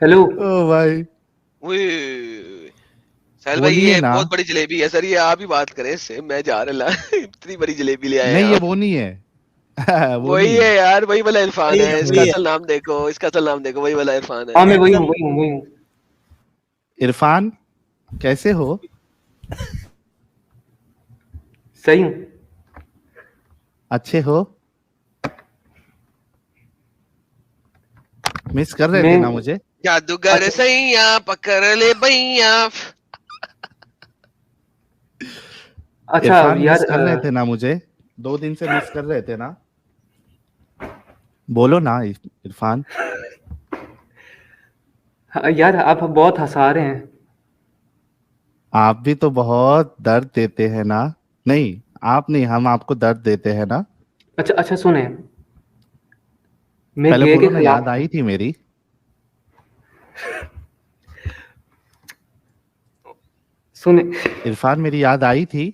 Hello. ओ भाई ओए साहिल भाई, बोलिए ये ना। बहुत बड़ी जलेबी है सर, ये आप ही बात करें इससे, मैं जा रहा इतनी बड़ी जलेबी ले आए नहीं ये आप। वो नहीं है वो वही नहीं है है। यार, वही वाला इरफान वही है है, इसका वही है। असल नाम देखो, इसका असल नाम देखो, वही वाला इरफान है। हाँ मैं वही एकदम। हूँ वही हूँ वही हूँ। इरफान कैसे हो? सही हूँ। अच्छे हो? मिस कर रहे थे मैं ना मुझे? जादूगर अच्छा सैया पकड़ ले भैया। अच्छा इरफान मिस यार कर रहे थे ना मुझे? 2 दिन से मिस कर रहे थे ना? बोलो ना इरफान। यार आप बहुत हंसा रहे हैं। आप भी तो बहुत दर्द देते हैं ना? नहीं, आप नहीं, हम आपको दर्द देते हैं ना? अच्छा अच्छा सुने, मैं पहले गे के बोलो ना, याद खिलाफ हूँ। आई थी मेरी? सुने, इरफान मेरी याद आई थी?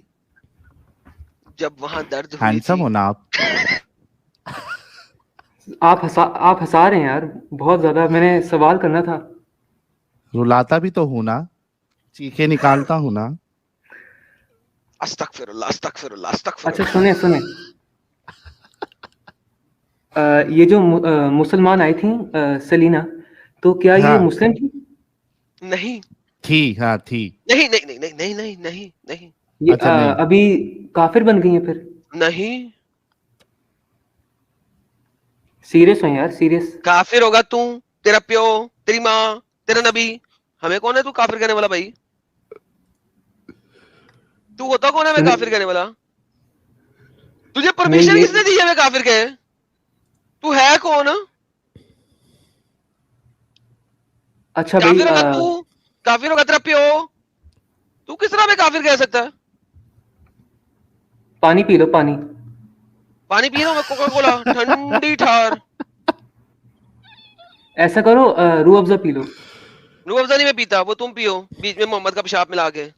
जब वहां दर्द हुई हैंडसम थी। हो ना आप? आप हंसा रहे हैं यार बहुत ज्यादा। मैंने सवाल करना था। रुलाता भी तो हूं ना, चीखे निकालता हूं ना। अस्तगफिरुल्लाह अस्तगफिरुल्लाह अच्छा अस्तगफिरुल्लाह। सुने सुने, ये जो मुसलमान आई थी सलीना, तो क्या ये हाँ मुस्लिम थी? नहीं थी, हाँ थी। नहीं नहीं नहीं नहीं नहीं नहीं नहीं नहीं ये अच्छा नहीं। अभी काफिर बन गई हैं फिर? नहीं। सीरियस हो यार सीरियस। काफिर होगा तू, तेरा प्यो, तेरी माँ, तेरा नबी। हमें कौन है तू काफिर कहने वाला भाई? तू होता कौन है मैं सुने, काफिर कहने वाला? तुझे मैं परमिशन ये किसने दी है मैं काफिर कहे? तू है कौन? अच्छा भाई काफिर होगा तू, काफिर होगा तेरा प्यो। तू किस तरह में काफिर कह सकता है? पानी पी लो पानी। पानी पी रहा हूं मैं, कोका कोला ठंडी ठार। ऐसा करो रूह अफ़ज़ा पी लो। रूह अफ़ज़ा नहीं मैं पीता, वो तुम पियो बीच में मोहम्मद का पेशाब मिला के। अब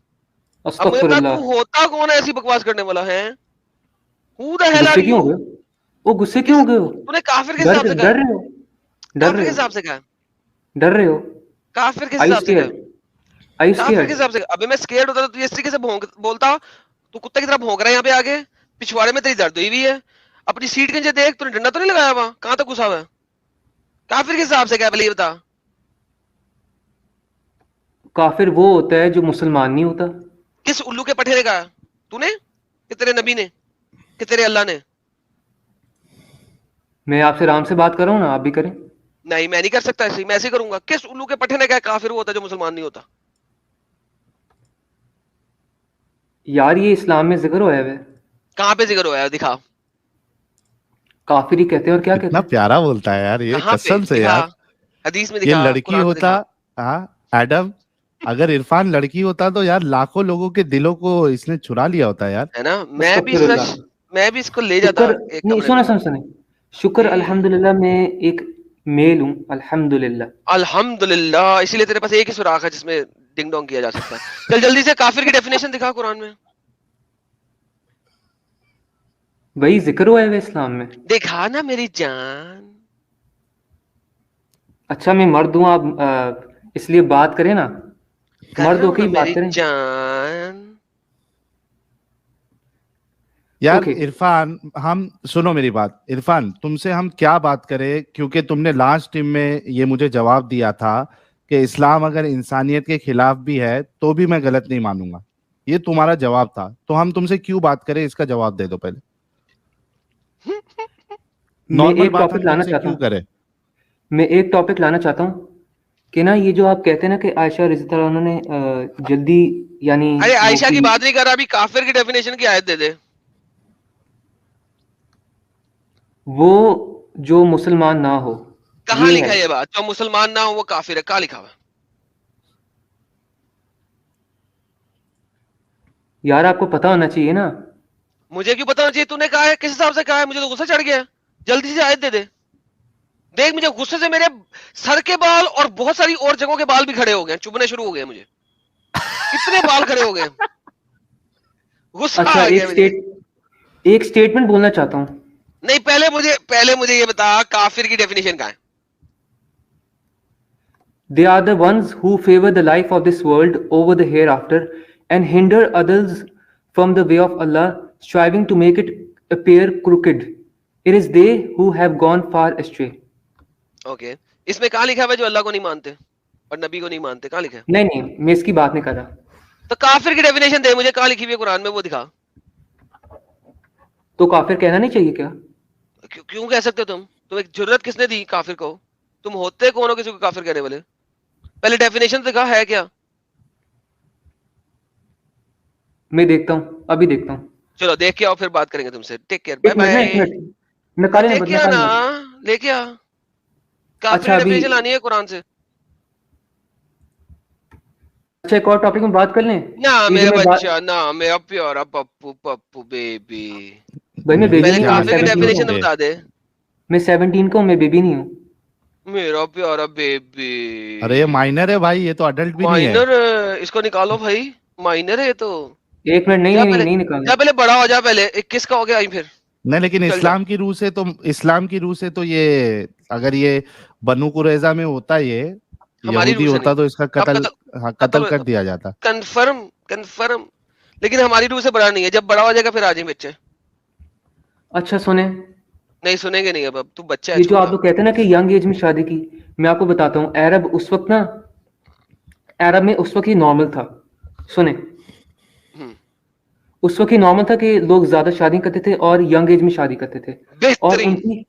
मुझे बता, अस्तगफिरुल्लाह। तू होता कौन है ऐसी बकवास करने वाला है? हु द हेल गुस्से आर क्यों यू? हो गए हो? वो गुस्से क्यों किस हो गए हो? तूने काफिर किस डर हिसाब से कहा डर है? रहे हो? डर काफिर रहे किस हो? हिसाब से कहा है? डर रहे हो? काफिर किस आई यू हिसाब से कहा है? स्केयर्ड? आई यू काफिर किस स्केयर्ड? हिसाब से कहा? अबे मैं स्केर्ड होता तो तू इस तरीके से बोलता? तू कुत्ते की तरह भौंक रहा है यहाँ पे आगे। पिछवाड़े में तेरी दर्द हुई हुई है। अपनी सीट के नीचे देख, तूने डंडा तो नहीं लगाया वहां? कहां तक घुसा हुआ है? काफिर किस हिसाब से क्या, पहले ये बता। काफिर वो होता है जो मुसलमान नहीं होता। किस उल्लू के पठे ने कहा? तूने कि तेरे नबी ने कि तेरे अल्लाह ने? मैं आपसे आराम से बात कर रहा हूँ ना, आप भी करें। नहीं मैं नहीं कर सकता ऐसे ही, मैं ऐसे ही करूंगा। किस उल्लू के पठे ने कहा काफिर वो होता है जो मुसलमान नहीं होता? यार ये इस्लाम में जिक्र होया है। कहां पे जिक्र हुआ है, दिखा। काफिर ही कहते हैं और क्या कहते कितना हैं? प्यारा बोलता है यार ये, कहां पे कसम से दिखा? यार। हदीस में ये दिखा, लड़की कुरान में होता, दिखा। हाँ एडम, अगर इरफान लड़की होता तो यार लाखों लोगों के दिलों को इसने चुरा लिया होता यार। है ना? अस्तगफिरुल्लाह। मैं भी इसको ले जाता शुक्र, एक नहीं कमरे सुने में। सुने सुने, शुक्र हम्म। अल्हम्दुलिल्लाह मैं एक मेल हूँ अल्हम्दुलिल्लाह। अल्हम्दुलिल्लाह, इसीलिए तेरे पास एक ही सुराख है जिसमें डिंग डोंग किया जा सकता है। चल जल्दी से काफिर की डेफिनेशन दिखा कुरान में। वही जिक्र हुआ है इस्लाम में। दिखा ना मेरी जान। अच्छा मैं मर्द हूँ, आप इसलिए बात करें ना, कर मर्द रहा हूं होके ना ही बात मेरी करें। जान। यार ओके। इरफान, हम सुनो मेरी बात, इरफान तुमसे हम क्या बात करें, क्योंकि तुमने लास्ट टाइम में ये मुझे जवाब दिया था कि इस्लाम अगर इंसानियत के खिलाफ भी है तो भी मैं गलत नहीं मानूंगा। ये तुम्हारा जवाब था, तो हम तुमसे क्यों बात करें, इसका जवाब दे दो पहले। मैं नॉर्मल एक बात टॉपिक हम लाना तुमसे चाहता क्यों हूँ। करें? मैं एक टॉपिक लाना चाहता हूँ कि ना ये जो आप कहते हैं ना कि आयशा रज़ी अल्लाह अन्हा ने जल्दी, यानी अरे वो आयशा की, की बात नहीं कर रहा अभी, काफिर की डेफिनेशन की आयत दे दे। वो जो मुसलमान ना हो, कहां ये लिखा है। है ये बात, जो मुसलमान ना हो वो काफिर है? कहां लिखा हुआ है? यार आपको पता होना चाहिए ना। मुझे क्यों बताना चाहिए? तूने कहा है, किस हिसाब से कहा है? मुझे तो गुस्सा चढ़ गया है। जल्दी से आयत दे दे। देख मुझे गुस्से से मेरे सर के बाल और बहुत सारी और जगहों के बाल भी खड़े हो गए, चुभने शुरू हो गए मुझे। इतने बाल खड़े हो गए, गुस्सा अच्छा आ गया मुझे। एक स्टेटमेंट बोलना चाहता हूँ। नहीं पहले मुझे ये बता, काफिर की डेफिनेशन क्या है? They are the ones who favor the life of this world over the hereafter and hinder others from the way of Allah, striving to make it appear crooked. It is they who have gone far astray. Okay, इसमें कहाँ लिखा हुआ है जो अल्लाह को नहीं मानते और नबी को नहीं मानते? कहाँ लिखा है? नहीं नहीं, मैं इसकी बात नहीं कर रहा. तो काफिर की डेफिनेशन दे मुझे, कहाँ लिखी हुई है कुरान में, वो दिखा. तो काफिर कहना नहीं चाहिए क्या? क्यों कह सकते हो तुम? तुम्हें जुर्रत किसने दी काफिर को? तुम होते कौन हो किसी को काफिर कहने वाले? पहले डेफिनेशन दिखा है क्या? मैं देखता हूँ, अभी देखता हूँ. चलो देख के आओ, फिर बात करेंगे तुमसे. टेक केयर, एक बाय मिनट, एक बाय. मिनट. निकाले ना, लेके आ निकाले ना, ना. लेके आ. काफिर अच्छा, की अभी डेफिनेशन लानी है कुरान से. अच्छा, एक और टॉपिक में बात कर लें. ना ये जो मेरा मैं बात, बच्चा, ना मेरा प्यारा पप्पू, पप्पू बेबी. भाई मैं बेबी पहले नहीं हूँ, मैं काफिर की 17 डेफिनेशन का हूँ. बता दे. मैं 17 का हूँ, मैं बेबी नहीं हूँ. मेरा प्यारा बेबी. अरे ये माइनर है भाई, ये तो अडल्ट भी नहीं है. माइनर, इसको निकालो भाई. माइनर है ये तो. एक मिनट, नहीं जा नहीं पहले, नहीं निकालना. जा पहले बड़ा हो जा. पहले 21 का हो गया, आई फिर नहीं, लेकिन चल जा. इस्लाम की रूह से तो, इस्लाम की रूह से तो ये, अगर ये बनु कुरैजा में होता, ये हमारी यहूदी रूह से होता नहीं. तो इसका अब कत्ल, कत्ल, हाँ, कत्ल कर कत्ल दिया जाता. Confirm, confirm. लेकिन हमारी रूह से बड़ा नहीं है. जब बड़ा हो जाएगा फिर आ जाए बच्चे. अच्छा सुने, नहीं सुनेंगे नहीं. अब तू बच्चा है, ये जो आप छोटा. लोग कहते हैं ना कि यंग एज में शादी की, मैं आपको बताता हूँ, अरब उस वक्त ना, अरब में उस वक्त ही नॉर्मल था. सुने, हम्म, उस वक्त ही नॉर्मल था कि लोग ज्यादा शादी करते थे और यंग एज में शादी करते थे. और बेहतरीन, उनकी,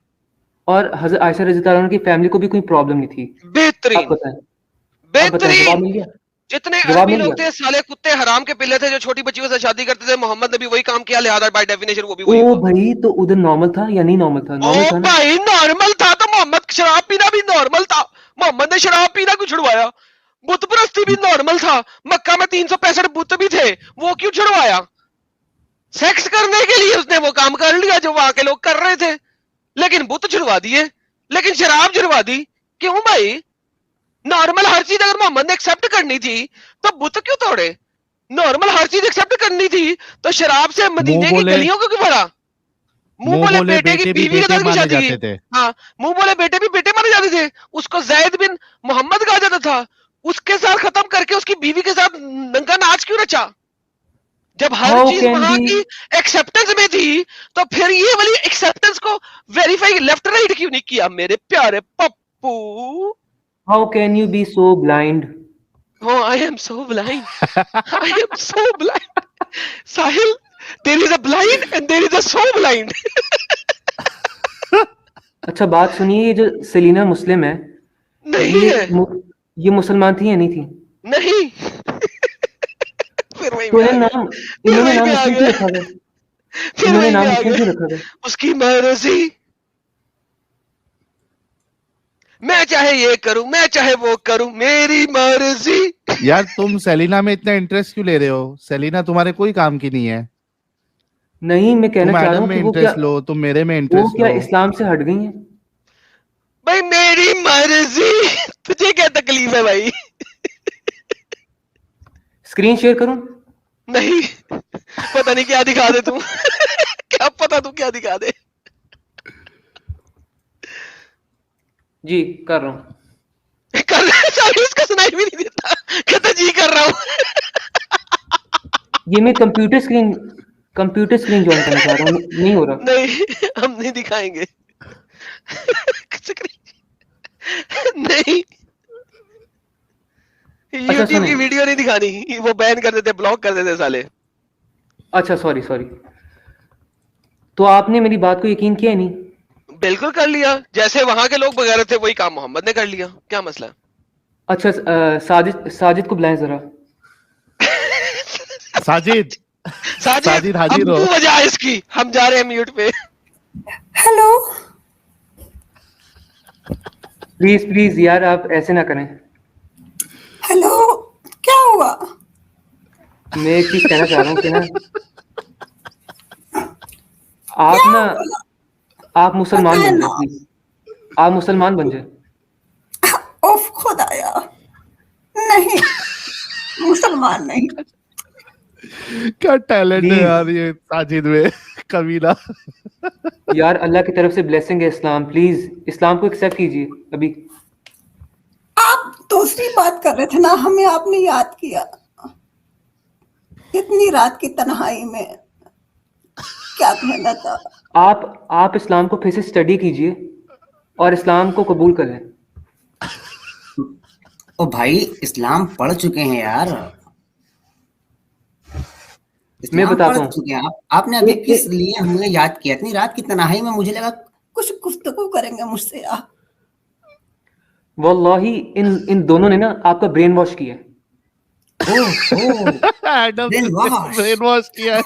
और हजरत आयशा रज़ी अल्लाह अन्हा की फैमिली को भी कोई प्रॉब्लम नहीं थी. आप बेहतरीन, बताएं, आप बताएं, जवाब बेहतरीन. मिल गया? जितने जवाब अरबी मिल लोग गया? थे साले कुत्ते हराम के पिल्ले थे जो छोटी बच्चियों से शादी करते थे. मोहम्मद ने भी वही काम किया, लिहाजा बाय डेफिनेशन वो भी वही ओ हुआ. भाई, तो उधर नॉर्मल था या नहीं नॉर्मल था? नॉर्मल ओ था ना. भाई नॉर्मल था तो मोहम्मद शराब पीना भी नॉर्मल था. मोहम्मद ने शराब पीना क्यों छुड़वाया? बुत परस्ती भी नॉर्मल था. मक्का में 365 बुत भी थे, वो क्यों छुड़वाया? सेक्स करने के लिए उसने वो काम कर लिया जो वहां के लोग कर रहे थे. लेकिन बुत छुड़वा दिए, लेकिन शराब छुड़वा दी. क्यों भाई? नॉर्मल हर चीज अगर मोहम्मद ने एक्सेप्ट करनी थी तो बुत क्यों तोड़े? नॉर्मल हर चीज एक्सेप्ट करनी थी तो शराब से मुंह मदीने की बोले, गलियों को क्यों बढ़ा? मुंह बोले बेटे की भी बीवी के बेटे साथ भी माने शादी की. जाते थे. हाँ, मुंह बोले बेटे भी बेटे माने जाते थे. उसको जैद बिन मोहम्मद कहा जाता था. उसके साथ खत्म करके उसकी बीवी के साथ नंगा नाच क्यों रचा? जब हर हाउ चीज कैन वहां बी, की एक्सेप्टेंस में थी तो फिर ये वाली एक्सेप्टेंस को वेरीफाई लेफ्ट राइट क्यों नहीं किया मेरे प्यारे Pappu? How can you be so blind? Oh, I am so blind. I am so blind. Sahil, there is a blind and there is a so blind. अच्छा बात सुनिए, ये जो सेलिना मुस्लिम है, नहीं ये है, ये मुसलमान थी या नहीं थी? नहीं. फिर वहीं तो पे आ इन्हें गया, नाम, फिर इन्होंने वहीं नाम पे आ मुस्लिम क्यों गया, रखा गया? फिर इन्होंने वहीं नाम पे आ मुस्लिम क्यों गया. रखा गया? उसकी मर्जी. मैं चाहे ये करूं, मैं चाहे वो करूं, मेरी मर्जी. यार तुम सेलिना में इतना इंटरेस्ट क्यों ले रहे हो? सेलिना तुम्हारे कोई काम की नहीं है. नहीं, मैं कहना तुम चाह रहा एडम हूँ में कि वो क्या, इंटरेस्ट लो, तुम मेरे में वो इंटरेस्ट क्या लो. इस्लाम से हट गई हैं? भाई मेरी मर्जी. तुझे क्या तकलीफ है भाई? स्क्रीन शेयर करूं? नहीं, पता नहीं क्या दिखा दे तू. क्या पता तू क्या दिखा दे. जी कर रहा हूँ. कर रहा है सारी, उसका सुनाई भी नहीं देता. कहता जी कर रहा हूँ. ये मैं कंप्यूटर स्क्रीन ज्वाइन करना चाह रहा हूँ, नहीं हो रहा. नहीं, हम नहीं दिखाएंगे. नहीं, YouTube सुने. की वीडियो नहीं दिखानी, वो बैन कर देते, ब्लॉक कर देते साले. अच्छा सॉरी सॉरी. तो आपने मेरी बात को यकीन किया ही नहीं? बिल्कुल कर लिया. जैसे वहां के लोग वगैरह थे वही काम मोहम्मद ने कर लिया. क्या मसला? अच्छा साजिद को बुलाएं जरा. साजिद, साजिद हाजिर हो. तू वजह इसकी, हम जा रहे हैं म्यूट पे. हेलो. प्लीज प्लीज यार, आप ऐसे ना करें. हेलो, क्या हुआ? मैं एक चीज कहना चाह रहा हूँ कि ना, आप क्या ना, हुआ? आप मुसलमान बताए बन ना. जाए प्लीज. आप मुसलमान बन जाए. उफ खुदाया, नहीं, मुसलमान नहीं. क्या टैलेंट है प्लीज यार ये साजिद में. कमीना. यार, अल्लाह की तरफ से ब्लेसिंग है इस्लाम. प्लीज इस्लाम को एक्सेप्ट कीजिए अभी. आप दूसरी बात कर रहे थे ना, हमें आपने याद किया। इतनी रात की तन्हाई में क्या कहना था। आप इस्लाम को फिर से स्टडी कीजिए और इस्लाम को कबूल करें। ओ भाई, इस्लाम पढ़ चुके हैं यार, मैं इस्लाम पढ़ बताता हूँ। चुके हैं आप। आपने अभी ए- किस ए- लिए हमें याद किया? इतनी रात की तन्हाई में मुझे लगा कुछ गुफ्तगू करेंगे मुझसे आप। वल्लाही इन दोनों ने ना आपका ब्रेन वॉश किया है। ओहो, Adam brain wash. Brain wash किया है।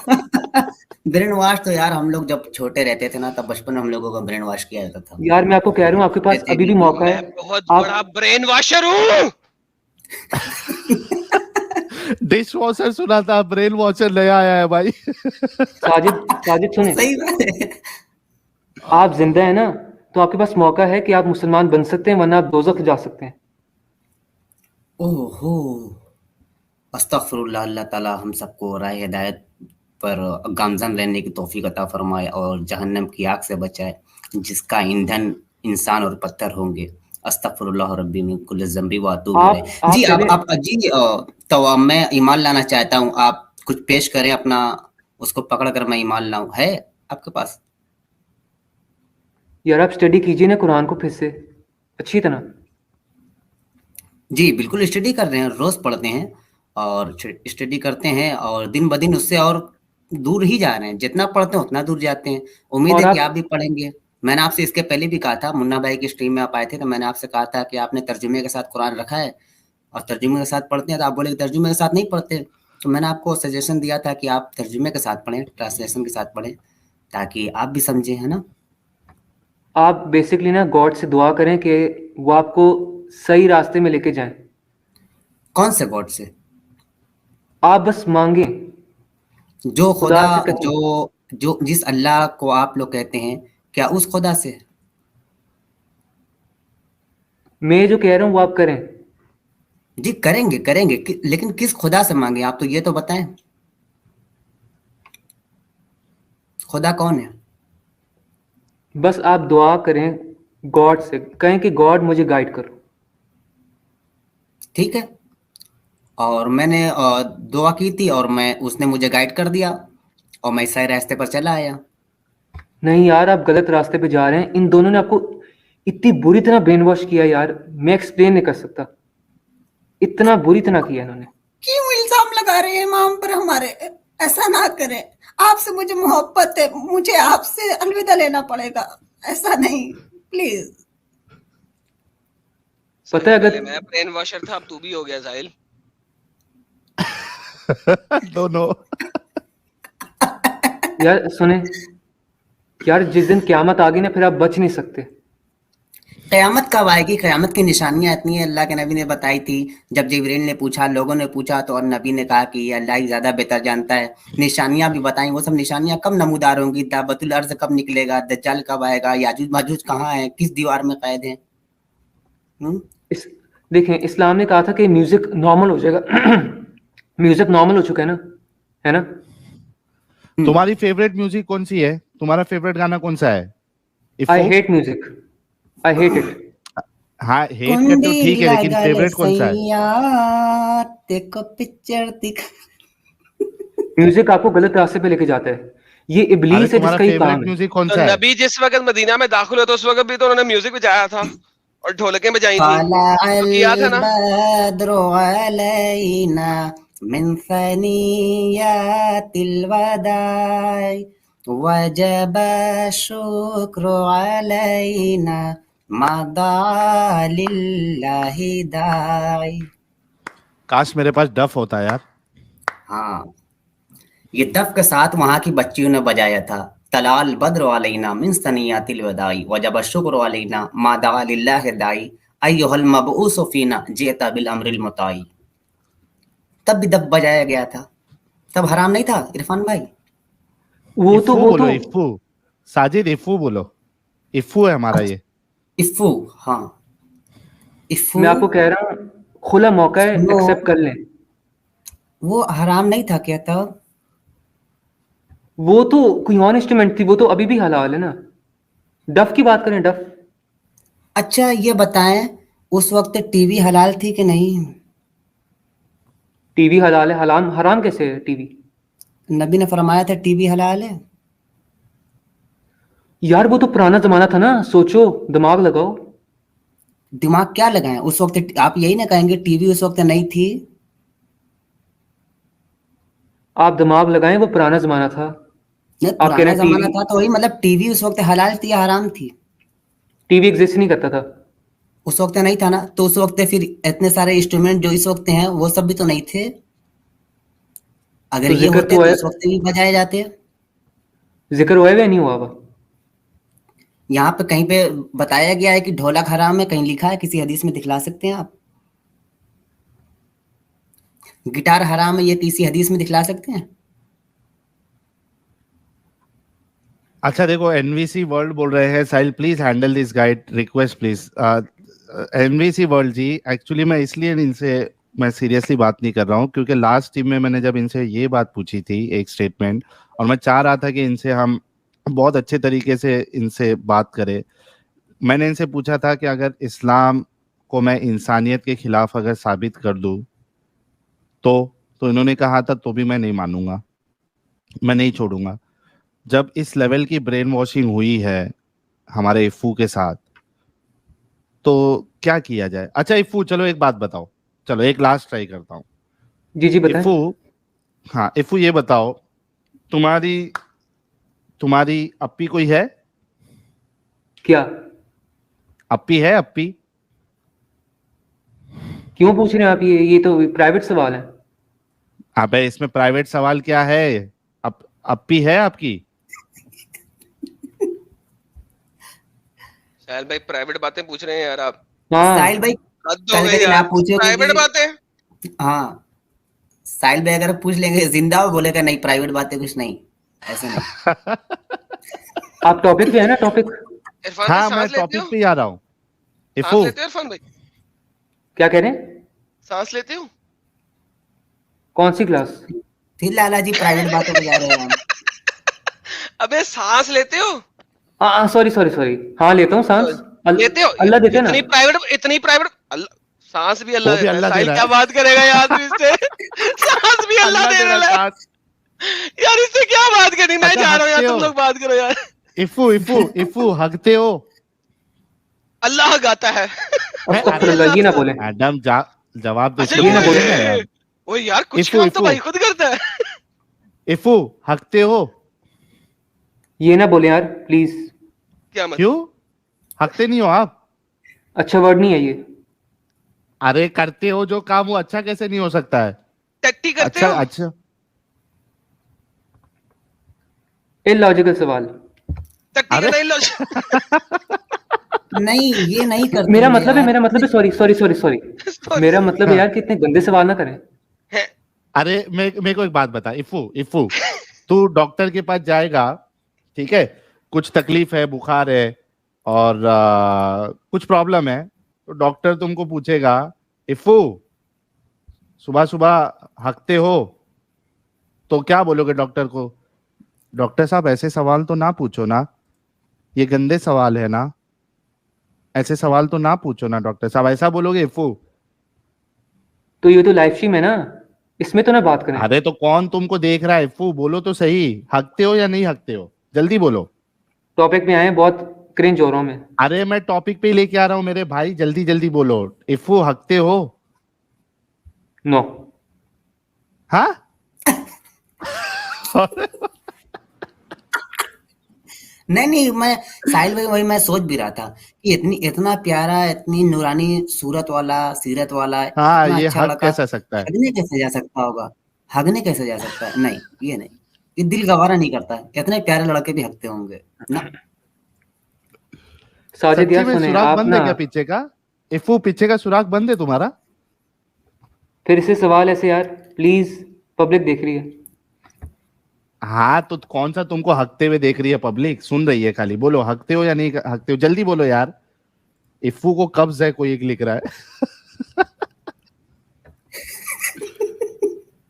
ब्रेन वॉश तो यार हम लोग जब छोटे रहते थे ना, तब बचपन में हम लोगों को ब्रेन वॉश किया जाता था। यार मैं आपको कह रहा हूँ, आपके पास कहते अभी भी बिल्कुल मौका है। मैं बहुत आप बड़ा ब्रेन वॉशर हूँ। डिश वॉशर सुना था, ब्रेन वॉशर नया आया है भाई। साजिद सुने, सही बात है। आप जिंदा है ना, तो आपके पास मौका है कि आप मुसलमान बन सकते हैं, वरना आप दोज़ख जा सकते हैं। ओहो, अस्तगफिरुल्लाह, अल्लाह ताला हम सबको राह हिदायत पर गामजन रहने की तौफीक अता फरमाए और जहन्नम की आग से बचाए, जिसका ईंधन इंसान और पत्थर होंगे। अस्तगफिरुल्लाह रब्बी मिन कुल्लि ज़ंबी व अतूबु इलैह। आप जी, पहले आप जी, तो मैं ईमान लाना चाहता हूँ, आप कुछ पेश करें अपना, उसको पकड़ कर मैं ईमान लाऊँ, है आपके पास? यार आप स्टडी कीजिए ना कुरान को फिर से अच्छी तरह। जी, बिल्कुल स्टडी कर रहे हैं, रोज़ पढ़ते हैं और स्टडी करते हैं और दिन ब दिन उससे और दूर ही जा रहे हैं। जितना पढ़ते हैं उतना दूर जाते हैं। उम्मीद और है कि आप आप भी पढ़ेंगे। मैंने आपसे इसके पहले भी कहा था, मुन्ना भाई की स्ट्रीम में आप आए थे, तो मैंने आपसे कहा था कि आपने तर्जुमे के साथ कुरान रखा है और तर्जुमे के साथ पढ़ते हैं, तो आप बोले कि तर्जुमे के साथ नहीं पढ़ते। तो मैंने आपको सजेशन दिया था कि आप तर्जुमे के साथ पढ़ें, ट्रांसलेशन के साथ पढ़ें, ताकि आप भी समझें, है ना? आप बेसिकली ना गॉड से दुआ करें कि वो आपको सही रास्ते में लेके जाएं। कौन से गॉड से? आप बस मांगे जो खुदा खुदा, से कहें। जो जिस अल्लाह को आप लोग कहते हैं, क्या उस खुदा से? मैं जो कह रहा हूँ वो आप करें। जी, करेंगे करेंगे लेकिन किस खुदा से मांगे, आप तो ये तो बताएं, खुदा कौन है? बस आप दुआ करें, गॉड से कहें कि गॉड मुझे गाइड करो। ठीक है। और मैंने दुआ की थी और उसने मुझे गाइड कर दिया और मैं सही रास्ते पर चला आया। नहीं यार, आप गलत रास्ते पे जा रहे हैं। इन दोनों ने आपको इतनी बुरी तरह ब्रेन वॉश किया यार, मैं एक्सप्लेन नहीं कर सकता। इतना बुरी तरह किया इन्होंने। क्यों इल्जाम लगा रहे हैं इमाम पर हमारे। ऐसा ना करें, आपसे मुझे मोहब्बत है, मुझे आपसे अलविदा लेना पड़ेगा। ऐसा नहीं, प्लीज। पता है पहले अगर मैं ब्रेन वॉशर था, अब तू भी हो गया साहिल। दोनों। यार सुने, यार जिस दिन क्यामत आ गई ना, फिर आप बच नहीं सकते। क़यामत कब आएगी? क़यामत की निशानियाँ इतनी है, अल्लाह के नबी ने बताई थी। जब जिब्रील ने पूछा, लोगों ने पूछा, तो और नबी ने कहा कि ये अल्लाह ही ज़्यादा बेहतर जानता है। निशानियाँ भी बताई, वो सब निशानियाँ कब नमूदार होंगी? दाबतुल अर्ज़ कब निकलेगा? दज्जाल कब आएगा? याजूज माजूज कहाँ है? किस दीवार में कैद हैं? इस देखें, इस्लाम ने कहा था कि म्यूजिक नॉर्मल हो जाएगा। म्यूजिक नॉर्मल हो चुका है ना, है ना? तुम्हारी फेवरेट म्यूजिक कौन सी है? तुम्हारा फेवरेट गाना कौन सा है? आई इफ्फो? Hate music, I hate it. हाँ, हेट करते हो कुंडी ठीक है, लेकिन लगा ले फेवरेट कौन सा है? सैया, देखो पिक्चर दिख। म्यूजिक आपको गलत रास्ते पे लेके जाता है। ये अरे इबलीस है तुम्हारा जिसका ये फेवरेट काम है। म्यूजिक कौन तो सा है? नबी जिस वक्त मदीना में दाखिल हुए, तो उस वक्त भी तो उन्होंने म्यूजिक बजाया था और ढोलकें बजाई थी, तो किया था ना। बद्रु अलैना मिन सनियातिल वदाई वजब शुक्र अलैना मदा लिल्लाहि दाई। काश मेरे पास डफ होता यार। हाँ, ये दफ के साथ वहां की बच्चियों ने बजाया था। तलाल बद्र अलैना मिन सनियातिल वदाई वजब शुक्र अलैना मा दा लिल्लाहि दाई अय्युहल मबऊस फीना जिअता बिल अम्रिल मुताई। तब भी दफ बजाया गया था, तब हराम नहीं था इरफान भाई? इफ्फू वो बोलो, तो इफ्फू। साजिद, इफ्फू बोलो। इफ्फू है हमारा ये। इफ्फू, हाँ, इफ्फू। मैं आपको कह रहा हूँ, खुला मौका है, सुनो, एक्सेप्ट कर लें। वो हराम नहीं था क्या तब? वो तो कोई और इंस्ट्रूमेंट थी, वो तो अभी भी हलाल है ना। डफ की बात करें, डफ। अच्छा ये बताएं उस वक्त टीवी हलाल थी कि नहीं? टीवी हलाल है, हलाल हराम कैसे है टीवी? नबी ने फरमाया था टीवी हलाल है। यार वो तो पुराना जमाना था ना, सोचो, दिमाग लगाओ। दिमाग क्या लगाएं? उस वक्त आप यही ना कहेंगे टीवी उस वक्त नहीं थी? आप दिमाग लगाएं, वो पुराना जमाना था। नहीं, आप कह रहे पुराना हैं जमाना टीवी, था तो वही मतलब टीवी उस वक्त हलाल थी या हराम थी? टीवी एग्जिस्ट नहीं करता था। उस वक्त नहीं था ना, तो उस वक्त फिर इतने सारे इंस्ट्रूमेंट जो इस वक्त हैं वो सब भी तो नहीं थे। अगर तो ये जिक्र होते तो तो है, उस वक्त भी बजाए जाते। जिक्र हुआ है या नहीं हुआ हुआ? यहाँ पे कहीं पे बताया गया है कि ढोलक हराम है, कहीं लिखा है? किसी हदीस में दिखला सकते हैं आप? गिटार हराम है, ये किसी हदीस में दिखला सकते हैं? अच्छा देखो, एनवीसी वर्ल्ड बोल रहे हैं, Sahil please handle this guide request please. NVC world ji, actually मैं इसलिए इनसे मैं सीरियसली बात नहीं कर रहा हूँ क्योंकि लास्ट टीम में मैंने जब इनसे ये बात पूछी थी एक स्टेटमेंट, और मैं चाह रहा था कि इनसे हम बहुत अच्छे तरीके से इनसे बात करें। मैंने इनसे पूछा था कि अगर इस्लाम को मैं इंसानियत के खिलाफ अगर साबित कर दूं तो इन्होंने कहा था तो भी मैं नहीं मानूंगा, मैं नहीं छोड़ूंगा। जब इस लेवल की ब्रेन वॉशिंग हुई है हमारे इफ्फू के साथ, तो क्या किया जाए? अच्छा इफ्फू, चलो एक बात बताओ, चलो एक लास्ट ट्राई करता हूँ। जी जी बताएं। इफ्फू, हाँ इफ्फू ये बताओ, तुम्हारी तुम्हारी अप्पी कोई है? क्या? अप्पी है अप्पी? क्यों पूछ रहे हैं आप? ये तो प्राइवेट सवाल है। अबे इसमें प्राइवेट सवाल क्या है? अप्पी है आपकी? साहिल भाई प्राइवेट बातें पूछ रहे हैं यार आप। साहिल हाँ। भाई हद हो कभी गई कभी यार, आप पूछोगे प्राइवेट कि बातें। हाँ, साहिल भाई अगर पूछ लेंगे जिंदा हो, बोलेगा नहीं प्राइवेट बातें कुछ नहीं, ऐसे नहीं। आप टॉपिक पे है ना, टॉपिक। इरफान भाई हाँ मैं सांस लेते हो? टॉपिक पे ही आ रहा हूँ। सांस इफ्फू, लेते हो इरफान भाई? क्या कह रहे हैं? सांस लेते हो? कौन सी क्लास? फिर लाला जी प्राइवेट बातों पे जा रहे हैं हम। अबे सांस लेते हो? हाँ सॉरी सॉरी सॉरी, हाँ लेता हूँ सांस। लेते हो? अल्लाह देते हैं ना। इतनी प्राइवेट अल्लाह, सांस भी अल्लाह वो भी देता है। अल्लाह दे साहिल रहा क्या है। बात करेगा यार तू इससे? सांस भी अल्लाह अल्लाह दे दे रहा है रहा है सांस। यार, इससे क्या बात करनी? मैं अच्छा जा रहा हूँ यार, हकते तुम हो? लोग बात करो यार। इफ्फू इफ्फू इफ्फू हकते हो? अल्लाह गाता है। अरे अस्तगफुरुल्लाह, ये ना बोले। मैडम जवाब तो अच्छा इसका ये ना दीजिए बोले। ना यार। ओ यार, कुछ इफ्फू काम तो इफ्फू भाई खुद करता है। इफ्फू हकते हो? ये ना बोले यार प्लीज। क्या मतलब? क्यों हकते नहीं हो आप? अच्छा वर्ड नहीं है ये। अरे करते हो जो काम, वो अच्छा कैसे नहीं हो सकता है? टट्टी करते अच्छा हो? अच्छा, इलॉजिकल सवाल। टट्टी का अरे नहीं लो। नहीं, ये नहीं करते मेरा होंगे मतलब है, यार। मेरा मतलब है, सॉरी सॉरी सॉरी सॉरी। मेरा मतलब है हाँ। यार कि इतने गंदे सवाल ना करें। अरे मेरे को एक बात बता इफ्फू इफ्फू, तू डॉक्टर के पास जाएगा, ठीक है, कुछ तकलीफ है, बुखार है और कुछ प्रॉब्लम है, तो डॉक्टर तुमको पूछेगा इफ्फू सुबह सुबह हकते हो, तो क्या बोलोगे डॉक्टर को? डॉक्टर साहब ऐसे सवाल तो ना पूछो ना, ये गंदे सवाल है ना, ऐसे सवाल तो ना पूछो ना डॉक्टर साहब, ऐसा बोलोगे इफ्फू? तो ये तो लाइव स्ट्रीम है ना, इसमें तो ना बात करें। अरे तो कौन तुमको देख रहा है इफ्फू, बोलो तो सही, हकते हो या नहीं हकते हो, जल्दी बोलो। टॉपिक पे आए, बहुत क्रिंज हो रहा हूं मैं। अरे मैं टॉपिक पे ही लेके आ रहा हूँ मेरे भाई, जल्दी जल्दी बोलो। इफ्फू हकते हो? नो। हाँ? नहीं नहीं, मैं साहिल भाई वही मैं सोच भी रहा था कि इतना प्यारा, इतनी नूरानी सूरत वाला, सीरत वाला, हाँ, इतना ये अच्छा हक लड़का कैसा सकता है? हगने कैसे जा सकता होगा? हगने कैसे जा सकता है? नहीं, ये नहीं, ये दिल गवारा नहीं करता है। इतने प्यारे लड़के भी हगते होंगे ना? साजिद सच्ची यार में सुने सुराख आप बंद ना। है क्या पीछे का? इफ्फू पीछे का सुराख बंद है तुम्हारा? फिर से सवाल ऐसे यार, प्लीज, पब्लिक देख रही है। हाँ तो कौन सा तुमको हकते हुए देख रही है? पब्लिक सुन रही है खाली, बोलो हकते हो या नहीं हकते हो, जल्दी बोलो यार। इफ्फू को कब्ज है, कोई एक लिख रहा है।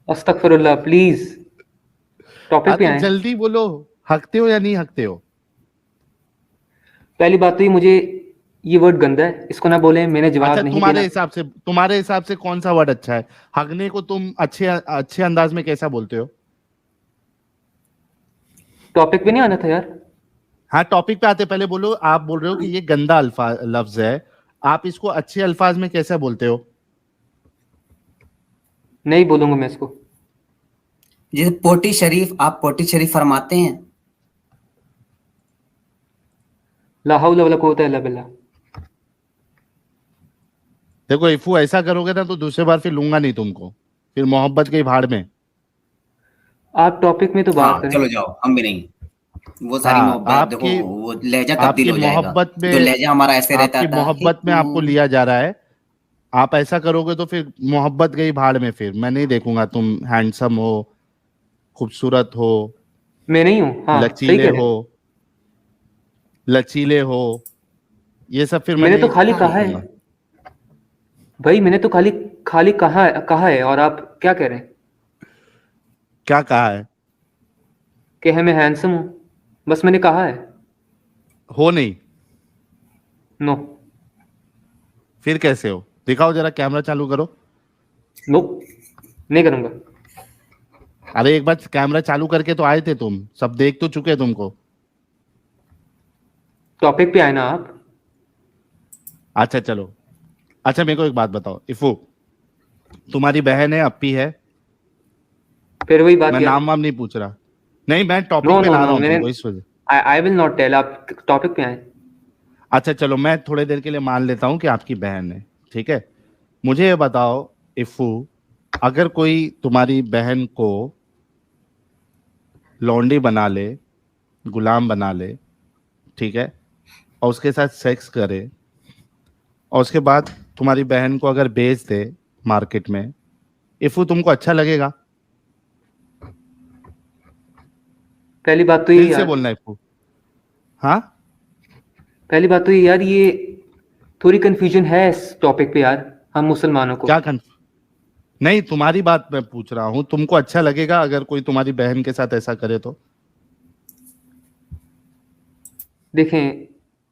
अस्तगफुरुल्लाह, प्लीज टॉपिक हाँ पे तो आए। जल्दी बोलो, हकते हो या नहीं हकते हो? पहली बात तो ये मुझे ये वर्ड गंदा है, इसको ना बोलें, मैंने जवाब अच्छा, नहीं देना। तुम्हारे हिसाब से कौन सा वर्ड अच्छा है? हगने को तुम अच्छे अंदाज में कैसा बोलते हो? टॉपिक पे नहीं आना था यार। हाँ, टॉपिक पे आते पहले बोलो। आप बोल रहे हो कि ये गंदा लफ्ज है, आप इसको अच्छे अल्फाज में कैसे बोलते हो? नहीं बोलूंगा मैं इसको। जैसे पोटी शरीफ, आप पोटी शरीफ फरमाते हैं। ला हौला वला कुव्वता इल्ला बिल्लाह। देखो इफू, ऐसा करोगे ना तो दूसरी बार फिर लूंगा नहीं तुमको, फिर मोहब्बत की भाड़ में। आप टॉपिक में तो बात हाँ करें। चलो जाओ, हम भी नहीं। वो सारी हाँ, मोहब्बत देखो, वो लहजा तब्दील आपकी हो जाएगा। मोहब्बत जो में लहजा हमारा ऐसे रहता था मोहब्बत में आपको लिया जा रहा है। आप ऐसा करोगे तो फिर मोहब्बत गई भाड़ में, फिर मैं नहीं देखूंगा तुम हैंडसम हो, खूबसूरत हो, मैं नहीं हूँ, हाँ सही लचीले कह रहे हो, हैं। लचीले हो, ये सब फिर मैं मैंने तो नहीं खाली कहा है देखूंगा। भाई, मैंने तो खाली खाली कहा है, और आप क्या कह रहे हैं क्या कहा है? कि मैं हैंडसम हूँ, बस मैंने कहा है। हो नहीं? नो। फिर कैसे हो? दिखाओ जरा, कैमरा चालू करो। नो, नहीं करूंगा। अरे एक बार कैमरा चालू करके तो आए थे तुम, सब देख तो चुके तुमको। टॉपिक पे आए ना आप। अच्छा चलो, अच्छा मेरे को एक बात बताओ इफू, तुम्हारी बहन है, अप्पी है? फिर वही बात मैं यार। नाम वाम नहीं पूछ रहा, नहीं मैं टॉपिक नो पे नो ला रहा नो, हूँ मैंने तुमको इस वजह। आई विल नॉट टेल, आप टॉपिक पे आए। अच्छा चलो, मैं थोड़ी देर के लिए मान लेता हूँ कि आपकी बहन है, ठीक है। मुझे ये बताओ इफू, अगर कोई तुम्हारी बहन को लौंडी बना ले, गुलाम बना ले, ठीक है, और उसके साथ सेक्स करे, और उसके बाद तुम्हारी बहन को अगर बेच दे मार्केट में, इफू तुमको अच्छा लगेगा? पहली बात तो ये दिल से यार, बोलना इफू। हाँ, पहली बात तो ये यार, ये थोड़ी कंफ्यूजन है इस टॉपिक पे यार, हम मुसलमानों को। क्या नहीं, तुम्हारी बात मैं पूछ रहा हूँ, तुमको अच्छा लगेगा अगर कोई तुम्हारी बहन के साथ ऐसा करे तो? देखें,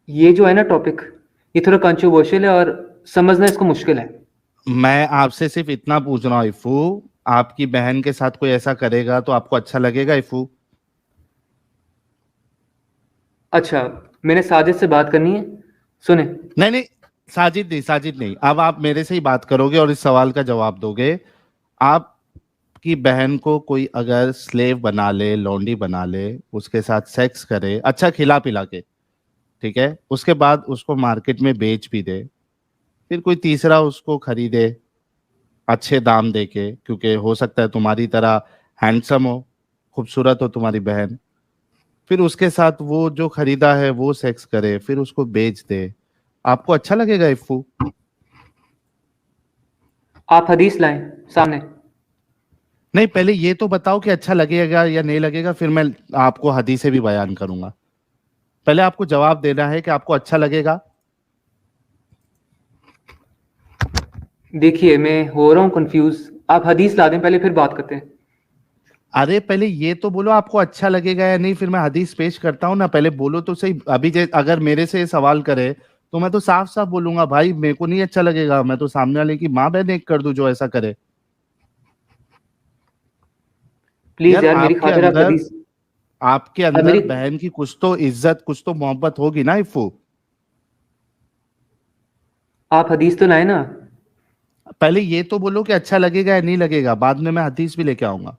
ये जो है ना टॉपिक, ये थोड़ा कंट्रोवर्शियल है और समझना इसको मुश्किल है। मैं आपसे सिर्फ इतना पूछ रहा हूँ इफू, आपकी बहन के साथ कोई ऐसा करेगा तो आपको अच्छा लगेगा इफू? अच्छा, मैंने साजिद से बात करनी है, सुने। नहीं नहीं, साजिद नहीं, अब आप मेरे से ही बात करोगे और इस सवाल का जवाब दोगे। आपकी बहन को कोई अगर स्लेव बना ले, लौंडी बना ले, उसके साथ सेक्स करे, अच्छा खिला पिला के, ठीक है, उसके बाद उसको मार्केट में बेच भी दे, फिर कोई तीसरा उसको खरीदे अच्छे दाम दे के, क्योंकि हो सकता है तुम्हारी तरह हैंडसम हो, खूबसूरत हो तुम्हारी बहन, फिर उसके साथ वो जो खरीदा है वो सेक्स करे, फिर उसको बेच दे, आपको अच्छा लगेगा इफ्फू? आप हदीस लाएं सामने। नहीं, पहले ये तो बताओ कि अच्छा लगेगा या नहीं लगेगा, फिर मैं आपको हदीसें भी बयान करूंगा। पहले आपको जवाब देना है कि आपको अच्छा लगेगा। देखिए, मैं हो रहा हूँ कंफ्यूज, आप हदीस ला दें पहले, फिर बात करते हैं। अरे पहले ये तो बोलो आपको अच्छा लगेगा या नहीं, फिर मैं हदीस पेश करता हूँ ना, पहले बोलो तो सही। अभी अगर मेरे से ये सवाल करे तो मैं तो साफ साफ बोलूंगा भाई मेरे को नहीं अच्छा लगेगा, मैं तो सामने वाले की माँ बहन एक कर दूं जो ऐसा करे। प्लीज यार यार, मेरी खातिर आप हदीस। आपके अब अंदर मेरी, बहन की कुछ तो इज्जत, कुछ तो मोहब्बत होगी ना इफ्फू? आप हदीस तो लाए ना। पहले ये तो बोलो कि अच्छा लगेगा या नहीं लगेगा, बाद में मैं हदीस भी लेके आऊंगा।